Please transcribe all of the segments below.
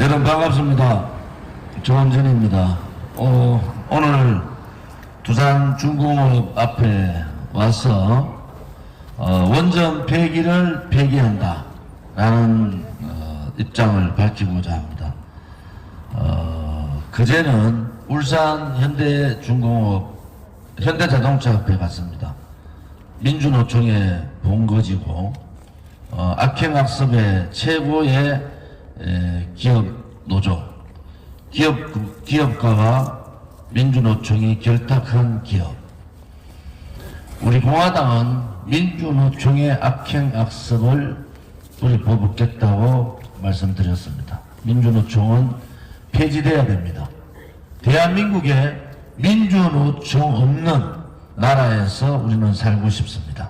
여러분 반갑습니다. 조원전입니다. 오늘 두산중공업 앞에 와서 원전 폐기를 폐기한다 라는 입장을 밝히고자 합니다. 그제는 울산 현대자동차 앞에 갔습니다. 민주노총의 본거지고 악행악습의 최고의 기업 노조, 기업가와 민주노총이 결탁한 기업. 우리 공화당은 민주노총의 악행악습을 뿌리뽑겠다고 말씀드렸습니다. 민주노총은 폐지돼야 됩니다. 대한민국에 민주노총 없는 나라에서 우리는 살고 싶습니다.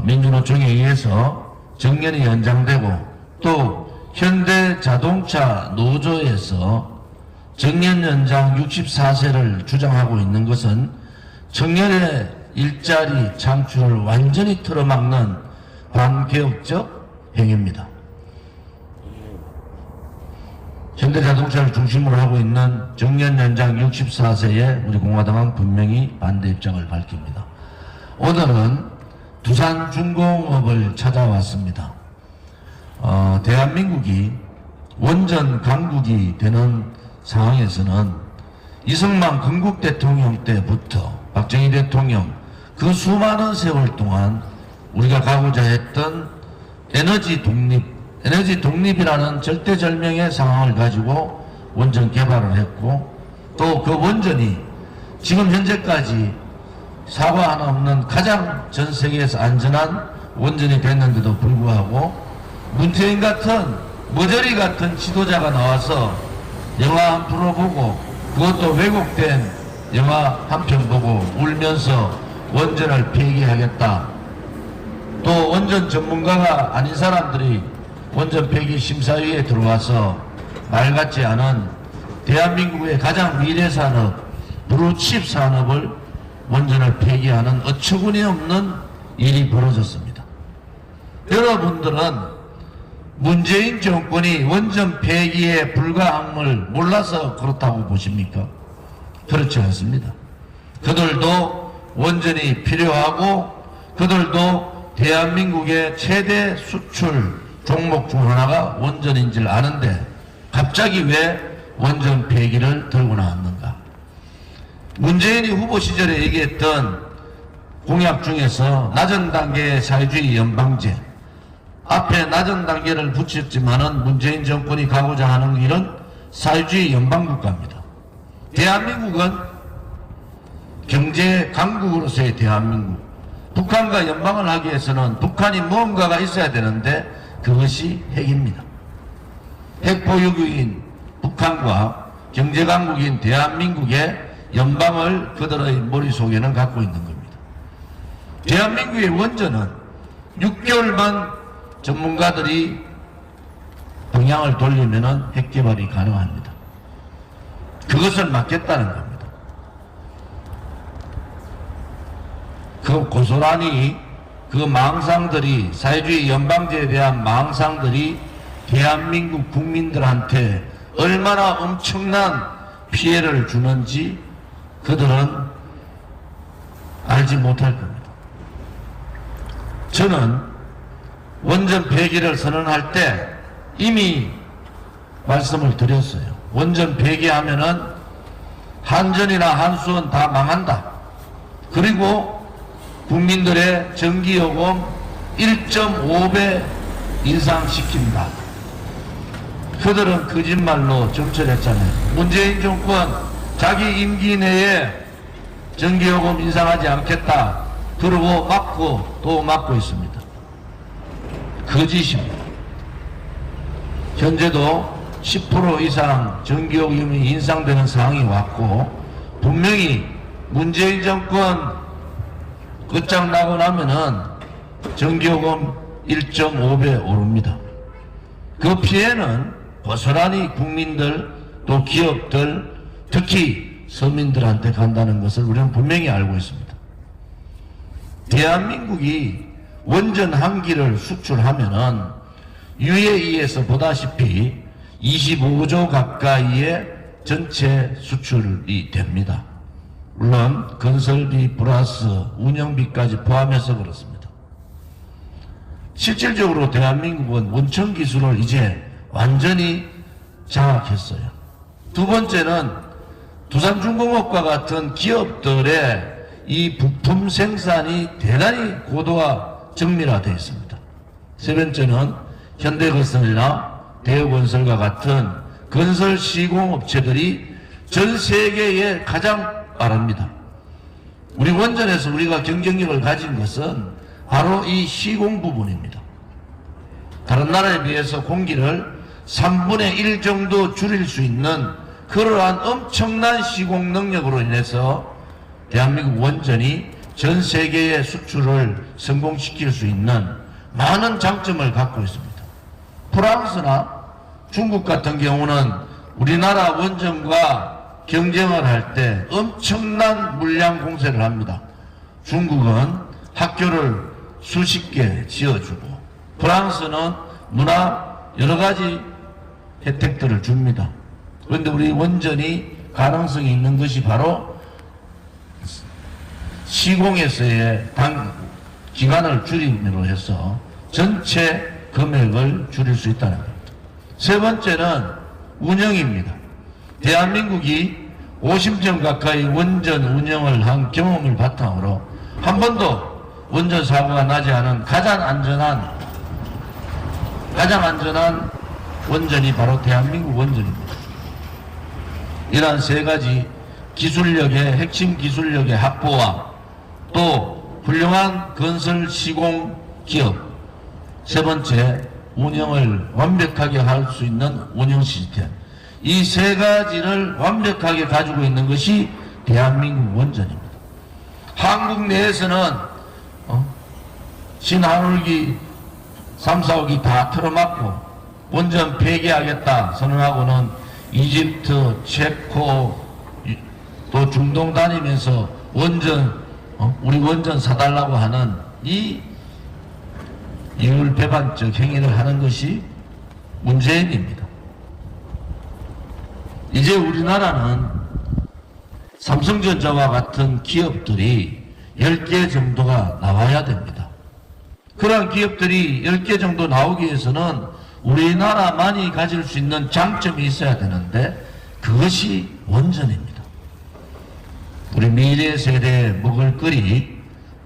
민주노총에 의해서 정년이 연장되고 또 현대자동차 노조에서 정년 연장 64세를 주장하고 있는 것은 청년의 일자리 창출을 완전히 틀어막는 반개혁적 행위입니다. 현대자동차를 중심으로 하고 있는 정년 연장 64세에 우리 공화당은 분명히 반대 입장을 밝힙니다. 오늘은 두산중공업을 찾아왔습니다. 대한민국이 원전 강국이 되는 상황에서는 이승만 건국 대통령 때부터 박정희 대통령 그 수많은 세월 동안 우리가 가고자 했던 에너지 독립이라는 절대절명의 상황을 가지고 원전 개발을 했고 또 그 원전이 지금 현재까지 사고 하나 없는 가장 전 세계에서 안전한 원전이 됐는데도 불구하고 문재인 같은 머저리 같은 지도자가 나와서 영화 한 프로 보고 그것도 왜곡된 영화 한 편 보고 울면서 원전을 폐기하겠다. 또 원전 전문가가 아닌 사람들이 원전 폐기 심사위에 들어와서 말 같지 않은 대한민국의 가장 미래산업 블루칩 산업을 원전을 폐기하는 어처구니 없는 일이 벌어졌습니다. 여러분들은 문재인 정권이 원전 폐기의 불가항을 몰라서 그렇다고 보십니까? 그렇지 않습니다. 그들도 원전이 필요하고 그들도 대한민국의 최대 수출 종목 중 하나가 원전인 줄 아는데 갑자기 왜 원전 폐기를 들고 나왔는가? 문재인이 후보 시절에 얘기했던 공약 중에서 낮은 단계의 사회주의 연방제, 앞에 낮은 단계를 붙였지만은 문재인 정권이 가고자 하는 길은 사회주의 연방국가입니다. 대한민국은 경제 강국으로서의 대한민국. 북한과 연방을 하기 위해서는 북한이 무언가가 있어야 되는데 그것이 핵입니다. 핵보유국인 북한과 경제 강국인 대한민국의 연방을 그들의 머릿속에는 갖고 있는 겁니다. 대한민국의 원전은 6개월만 전문가들이 방향을 돌리면 핵 개발이 가능합니다. 그것을 막겠다는 겁니다. 그 고스란히 그 망상들이 사회주의 연방제에 대한 망상들이 대한민국 국민들한테 얼마나 엄청난 피해를 주는지 그들은 알지 못할 겁니다. 저는 원전 폐기를 선언할 때 이미 말씀을 드렸어요. 원전 폐기하면은 한전이나 한수원 다 망한다. 그리고 국민들의 전기요금 1.5배 인상시킨다. 그들은 거짓말로 점철했잖아요. 문재인 정권 자기 임기 내에 전기요금 인상하지 않겠다. 그러고 막고 또 막고 있습니다. 거짓입니다. 현재도 10% 이상 전기요금이 인상되는 상황이 왔고 분명히 문재인 정권 끝장나고 나면은 전기요금 1.5배 오릅니다. 그 피해는 고스란히 국민들 또 기업들 특히 서민들한테 간다는 것을 우리는 분명히 알고 있습니다. 대한민국이 원전 한 기를 수출하면은 UAE에서 보다시피 25조 가까이의 전체 수출이 됩니다. 물론 건설비 플러스 운영비까지 포함해서 그렇습니다. 실질적으로 대한민국은 원천 기술을 이제 완전히 장악했어요. 두 번째는 두산중공업과 같은 기업들의 이 부품 생산이 대단히 고도화 정밀화되어 있습니다. 세 번째는 현대건설이나 대우건설과 같은 건설 시공업체들이 전 세계에 가장 빠릅니다. 우리 원전에서 우리가 경쟁력을 가진 것은 바로 이 시공 부분입니다. 다른 나라에 비해서 공기를 3분의 1 정도 줄일 수 있는 그러한 엄청난 시공 능력으로 인해서 대한민국 원전이 전 세계의 수출을 성공시킬 수 있는 많은 장점을 갖고 있습니다. 프랑스나 중국 같은 경우는 우리나라 원전과 경쟁을 할 때 엄청난 물량 공세를 합니다. 중국은 학교를 수십 개 지어주고 프랑스는 문화 여러 가지 혜택들을 줍니다. 그런데 우리 원전이 가능성이 있는 것이 바로 시공에서의 기간을 줄임으로 해서 전체 금액을 줄일 수 있다는 겁니다. 세 번째는 운영입니다. 대한민국이 50년 가까이 원전 운영을 한 경험을 바탕으로 한 번도 원전 사고가 나지 않은 가장 안전한 원전이 바로 대한민국 원전입니다. 이러한 세 가지 기술력의 핵심 기술력의 확보와 또 훌륭한 건설 시공 기업, 세 번째 운영을 완벽하게 할 수 있는 운영 시스템, 이 세 가지를 완벽하게 가지고 있는 것이 대한민국 원전입니다. 한국 내에서는 신한울기 3, 4호기 다 틀어막고 원전 폐기하겠다 선언하고는 이집트, 체코 또 중동 다니면서 우리 원전 사달라고 하는 이 이율배반적 행위를 하는 것이 문재인입니다. 이제 우리나라는 삼성전자와 같은 기업들이 10개 정도가 나와야 됩니다. 그러한 기업들이 10개 정도 나오기 위해서는 우리나라만이 가질 수 있는 장점이 있어야 되는데 그것이 원전입니다. 우리 미래 세대의 먹을거리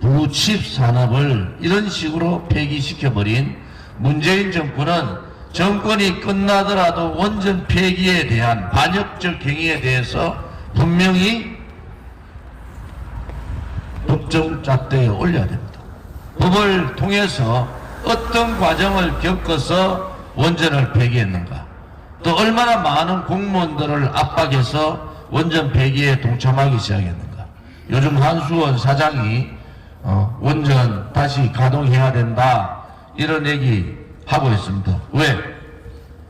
블루칩 산업을 이런 식으로 폐기시켜버린 문재인 정권은 정권이 끝나더라도 원전 폐기에 대한 반역적 행위에 대해서 분명히 법정 잣대에 올려야 됩니다. 법을 통해서 어떤 과정을 겪어서 원전을 폐기했는가, 또 얼마나 많은 공무원들을 압박해서 원전 폐기에 동참하기 시작했는가. 요즘 한수원 사장이 원전 다시 가동해야 된다 이런 얘기 하고 있습니다. 왜?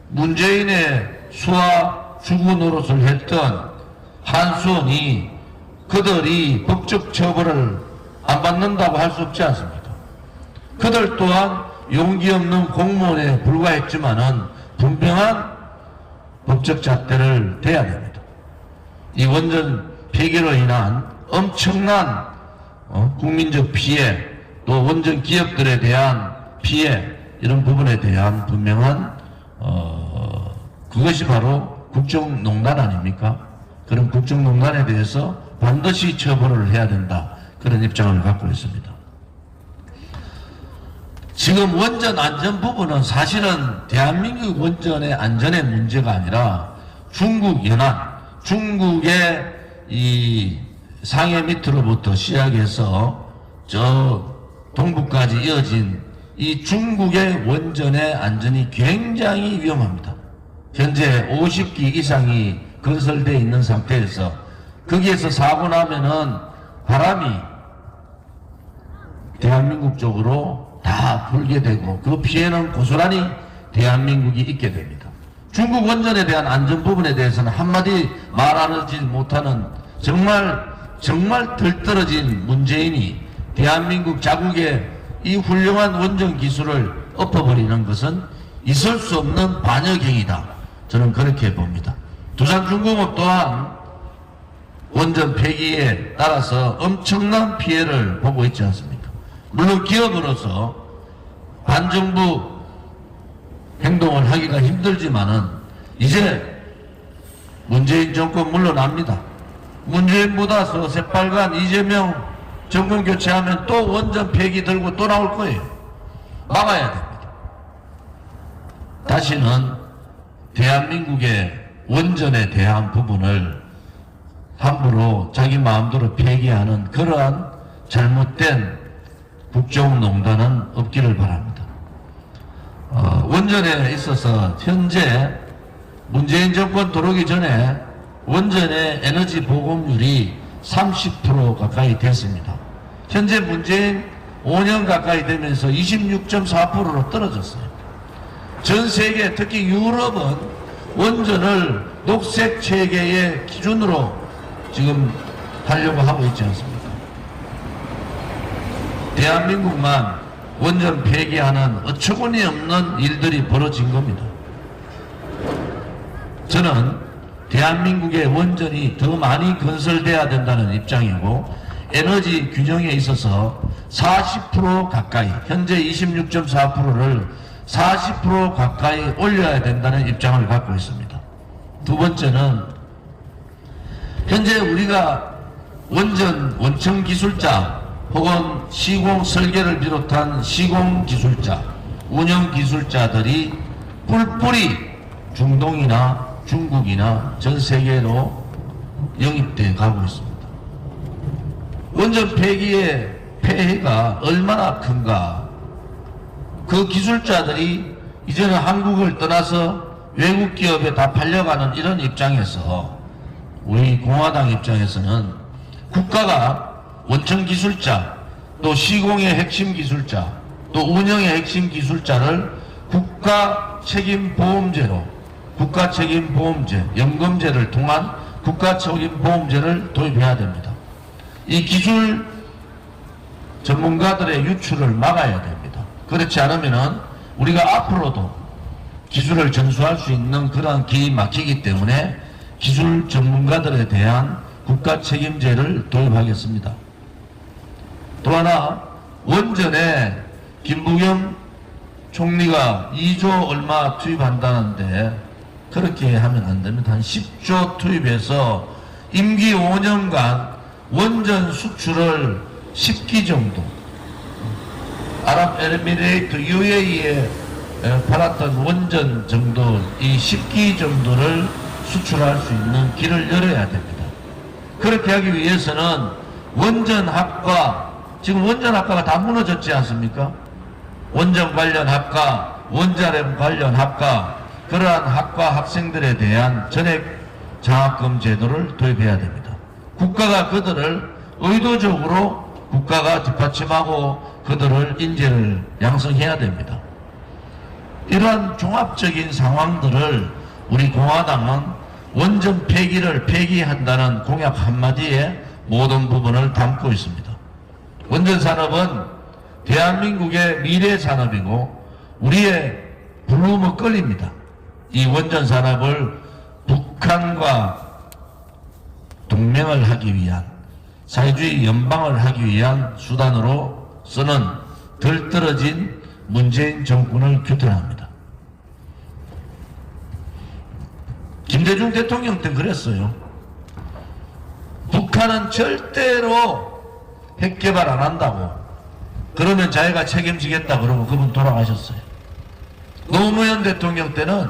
문재인의 수하 주구 노릇을 했던 한수원이 그들이 법적 처벌을 안 받는다고 할 수 없지 않습니까? 그들 또한 용기 없는 공무원에 불과했지만은 분명한 법적 잣대를 대야 됩니다. 이 원전 폐기로 인한 엄청난 국민적 피해, 또 원전 기업들에 대한 피해, 이런 부분에 대한 분명한 그것이 바로 국정농단 아닙니까? 그런 국정농단에 대해서 반드시 처벌을 해야 된다, 그런 입장을 갖고 있습니다. 지금 원전 안전 부분은 사실은 대한민국 원전의 안전의 문제가 아니라 중국 연안, 중국의 이 상해 밑으로부터 시작해서 저 동부까지 이어진 이 중국의 원전의 안전이 굉장히 위험합니다. 현재 50기 이상이 건설되어 있는 상태에서 거기에서 사고 나면은 바람이 대한민국 쪽으로 다 불게 되고 그 피해는 고스란히 대한민국이 있게 됩니다. 중국 원전에 대한 안전 부분에 대해서는 한마디 말하지 못하는 정말 덜떨어진 문재인이 대한민국 자국의 이 훌륭한 원전 기술을 엎어버리는 것은 있을 수 없는 반역행위다. 저는 그렇게 봅니다. 두산중공업 또한 원전 폐기에 따라서 엄청난 피해를 보고 있지 않습니까? 물론 기업으로서 반정부 행동을 하기가 힘들지만은 이제 문재인 정권 물러납니다. 문재인보다 새빨간 이재명 정권 교체하면 또 원전 폐기 들고 또 나올 거예요. 막아야 됩니다. 다시는 대한민국의 원전에 대한 부분을 함부로 자기 마음대로 폐기하는 그러한 잘못된 국정농단은 없기를 바랍니다. 원전에 있어서 현재 문재인 정권 들어오기 전에 원전의 에너지 보급률이 30% 가까이 됐습니다. 현재 문재인 5년 가까이 되면서 26.4%로 떨어졌어요. 전 세계 특히 유럽은 원전을 녹색 체계의 기준으로 지금 하려고 하고 있지 않습니까? 대한민국만 원전 폐기하는 어처구니 없는 일들이 벌어진 겁니다. 저는 대한민국의 원전이 더 많이 건설돼야 된다는 입장이고 에너지 균형에 있어서 40% 가까이 현재 26.4%를 40% 가까이 올려야 된다는 입장을 갖고 있습니다. 두 번째는 현재 우리가 원천 기술자 혹은 시공 설계를 비롯한 시공 기술자, 운영 기술자들이 뿔뿔이 중동이나 중국이나 전 세계로 영입돼 가고 있습니다. 원전 폐기의 폐해가 얼마나 큰가. 그 기술자들이 이제는 한국을 떠나서 외국 기업에 다 팔려가는 이런 입장에서 우리 공화당 입장에서는 국가가 원천 기술자, 또 시공의 핵심 기술자, 또 운영의 핵심 기술자를 국가 책임 보험제로 국가 책임 보험제, 연금제를 통한 국가 책임 보험제를 도입해야 됩니다. 이 기술 전문가들의 유출을 막아야 됩니다. 그렇지 않으면은 우리가 앞으로도 기술을 전수할 수 있는 그런 길이 막히기 때문에 기술 전문가들에 대한 국가 책임제를 도입하겠습니다. 또 하나, 원전에 김부겸 총리가 2조 얼마 투입한다는데 그렇게 하면 안 됩니다. 한 10조 투입해서 임기 5년간 원전 수출을 10기 정도, 아랍에미레이트 UAE에 팔았던 원전 정도, 이 10기 정도를 수출할 수 있는 길을 열어야 됩니다. 그렇게 하기 위해서는 원전학과, 지금 원전학과가 다 무너졌지 않습니까? 원전 관련 학과, 원자력 관련 학과, 그러한 학과 학생들에 대한 전액 장학금 제도를 도입해야 됩니다. 국가가 그들을 의도적으로 국가가 뒷받침하고 그들을 인재를 양성해야 됩니다. 이러한 종합적인 상황들을 우리 공화당은 원전 폐기를 폐기한다는 공약 한마디에 모든 부분을 담고 있습니다. 원전 산업은 대한민국의 미래 산업이고 우리의 블루 먹거리입니다. 이 원전 산업을 북한과 동맹을 하기 위한, 사회주의 연방을 하기 위한 수단으로 쓰는 덜 떨어진 문재인 정권을 규탄합니다. 김대중 대통령 때 그랬어요. 북한은 절대로 핵개발 안 한다고, 그러면 자기가 책임지겠다 그러고 그분 돌아가셨어요. 노무현 대통령 때는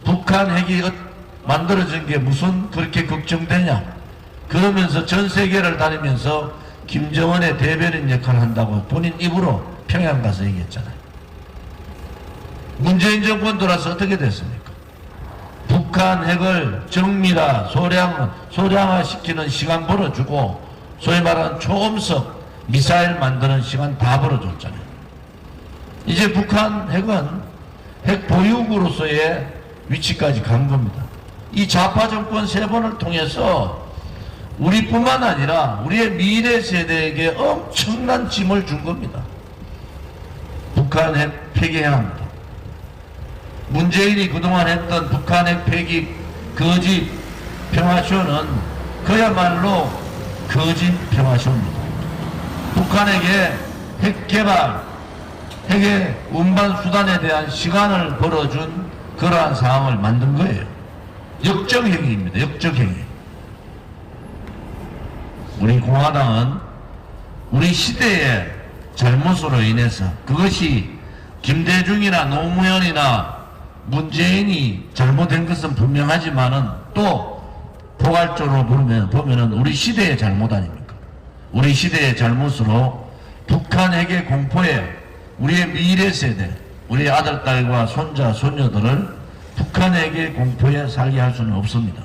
북한 핵이 만들어진 게 무슨 그렇게 걱정되냐 그러면서 전 세계를 다니면서 김정은의 대변인 역할을 한다고 본인 입으로 평양 가서 얘기했잖아요. 문재인 정권 들어서 어떻게 됐습니까? 북한 핵을 정밀화, 소량화시키는 시간 벌어주고 소위 말하는 초음속 미사일 만드는 시간 다 벌어줬잖아요. 이제 북한 핵은 핵 보유국으로서의 위치까지 간 겁니다. 이 좌파 정권 3번을 통해서 우리뿐만 아니라 우리의 미래 세대에게 엄청난 짐을 준 겁니다. 북한 핵 폐기해야 합니다. 문재인이 그동안 했던 북한핵 폐기 거짓 평화쇼는 그야말로 거짓 평화쇼입니다. 북한에게 핵 개발, 핵의 운반 수단에 대한 시간을 벌어준 그러한 상황을 만든 거예요. 역적행위입니다. 역적행위. 우리 공화당은 우리 시대의 잘못으로 인해서 그것이 김대중이나 노무현이나 문재인이 잘못된 것은 분명하지만은 또 포괄적으로 보면은 우리 시대의 잘못 아닙니까? 우리 시대의 잘못으로 북한 핵의 공포에 우리의 미래 세대, 우리 아들, 딸과 손자, 손녀들을 북한 핵의 공포에 살게 할 수는 없습니다.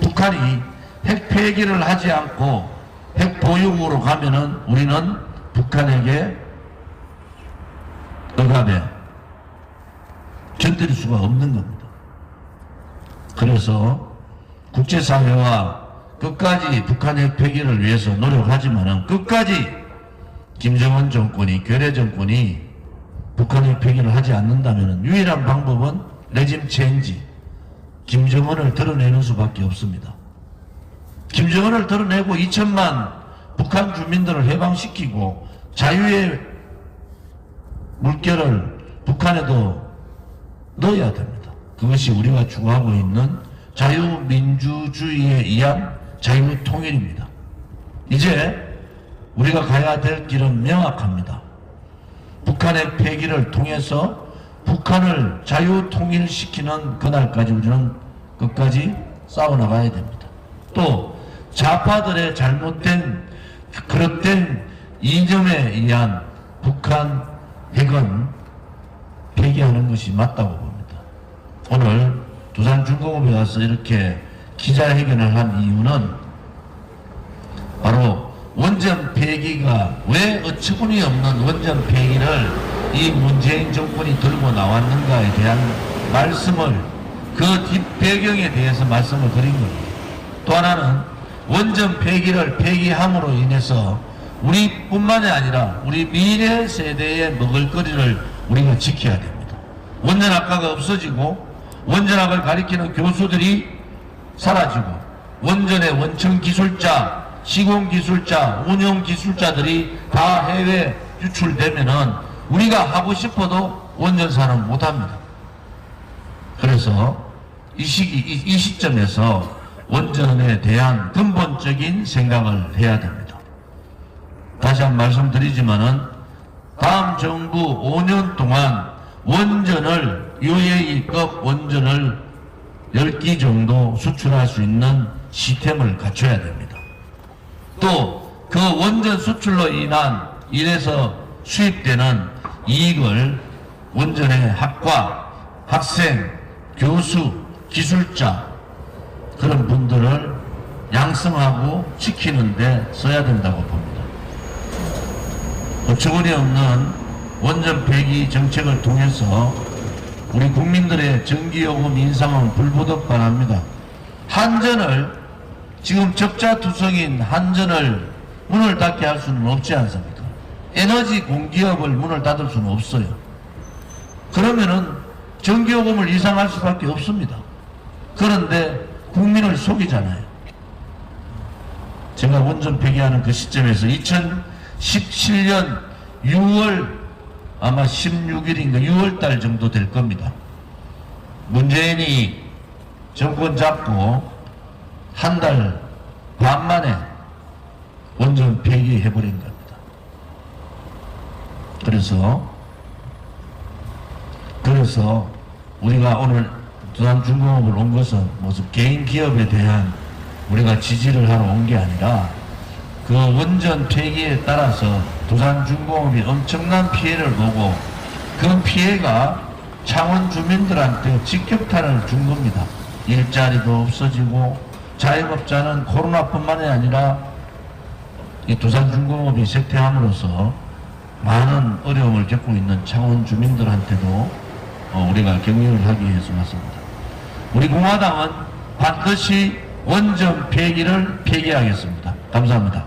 북한이 핵 폐기를 하지 않고 핵 보유국으로 가면은 우리는 북한에게 억압에 견딜 수가 없는 겁니다. 그래서 국제사회와 끝까지 북한 핵 폐기를 위해서 노력하지만은 끝까지 김정은 정권이, 괴뢰 정권이 북한 핵 폐기를 하지 않는다면은 유일한 방법은 레짐 체인지, 김정은을 드러내는 수밖에 없습니다. 김정은을 드러내고 2천만 북한 주민들을 해방시키고 자유의 물결을 북한에도 넣어야 됩니다. 그것이 우리가 추구하고 있는 자유민주주의에 의한 자유통일입니다. 이제 우리가 가야 될 길은 명확합니다. 북한의 폐기를 통해서 북한을 자유통일시키는 그날까지 우리는 끝까지 싸워나가야 됩니다. 또 좌파들의 잘못된 그릇된 이념에 의한 북한 핵은 폐기하는 것이 맞다고 봅니다. 오늘 두산중공업에 와서 이렇게 기자회견을 한 이유는 바로 원전 폐기가 왜 어처구니 없는 원전 폐기를 이 문재인 정권이 들고 나왔는가에 대한 말씀을, 그 뒷배경에 대해서 말씀을 드린 겁니다. 또 하나는 원전 폐기를 폐기함으로 인해서 우리뿐만이 아니라 우리 미래 세대의 먹을거리를 우리가 지켜야 됩니다. 원전학과가 없어지고 원전학을 가리키는 교수들이 사라지고 원전의 원천기술자, 시공기술자, 운영기술자들이 다 해외 유출되면은 우리가 하고 싶어도 원전사는 못합니다. 그래서 이 시점에서 원전에 대한 근본적인 생각을 해야 됩니다. 다시 한번 말씀드리지만은 다음 정부 5년 동안 원전을 UAE급 원전을 10기 정도 수출할 수 있는 시스템을 갖춰야 됩니다. 또 그 원전 수출로 인해서 수입되는 이익을 원전의 학과, 학생, 교수, 기술자 그런 분들을 양성하고 지키는 데 써야 된다고 봅니다. 어처구니 없는 원전 폐기 정책을 통해서 우리 국민들의 전기요금 인상은 불보듯반합니다. 한전을, 지금 적자투성인 한전을 문을 닫게 할 수는 없지 않습니까? 에너지 공기업을 문을 닫을 수는 없어요. 그러면은 전기요금을 인상할 수밖에 없습니다. 그런데 국민을 속이잖아요. 제가 원전 폐기하는 그 시점에서 2017년 6월 아마 16일인가 6월달 정도 될 겁니다. 문재인이 정권 잡고 한 달 반 만에 원전 폐기해버린 겁니다. 그래서 우리가 오늘 두산중공업을 온 것은 무슨 개인 기업에 대한 우리가 지지를 하러 온 게 아니라 그 원전 폐기에 따라서 두산중공업이 엄청난 피해를 보고 그 피해가 창원 주민들한테 직격탄을 준 겁니다. 일자리도 없어지고 자영업자는 코로나뿐만이 아니라 이 두산중공업이 쇠퇴함으로써 많은 어려움을 겪고 있는 창원 주민들한테도 우리가 격려를 하기 위해서 왔습니다. 우리 공화당은 반드시 원전 폐기를 폐기하겠습니다. 감사합니다.